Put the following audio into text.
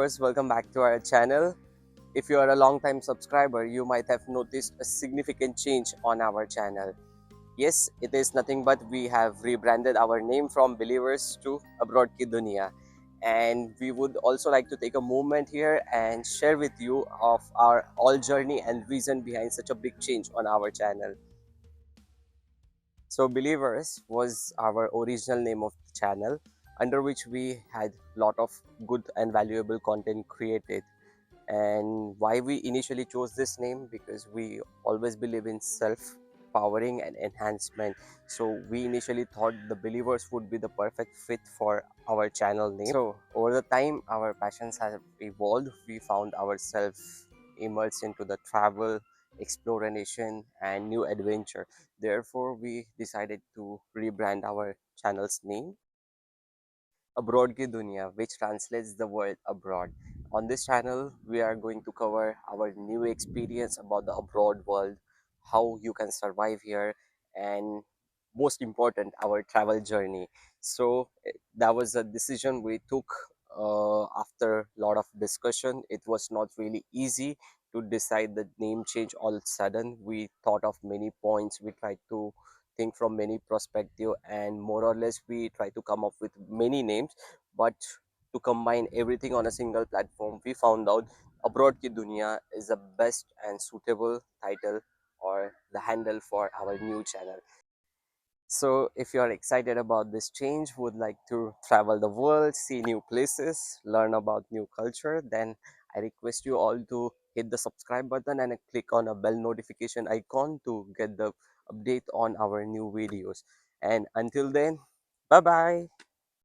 viewers, welcome back to our channel. If you are a long time subscriber, you might have noticed a significant change on our channel. Yes, it is nothing but we have rebranded our name from Believers to Abroad Ki Duniya. And we would also like to take a moment here and share with you of our all journey and reason behind such a big change on our channel. So Believers was our original name of the channel, under which we had lot of good and valuable content created. And why we initially chose this name, because we always believe in self powering and enhancement. So we initially thought the Believers would be the perfect fit for our channel name. So over the time our passions have evolved. We found ourselves immersed into the travel, exploration and new adventure. Therefore we decided to rebrand our channel's name Abroad Ki Duniya, which translates the word abroad. On this channel, we are going to cover our new experience about the abroad world, how you can survive here, and most important, our travel journey. So that was a decision we took after a lot of discussion. It was not really easy to decide the name change all of a sudden. We thought of many points. We tried to think from many perspective, and more or less we try to come up with many names, but to combine everything on a single platform, we found out Abroad Ki Duniya is the best and suitable title or the handle for our new channel. So if you are excited about this change, would like to travel the world, see new places, learn about new culture, then I request you all to hit the subscribe button and click on a bell notification icon to get the update on our new videos. And until then, bye bye.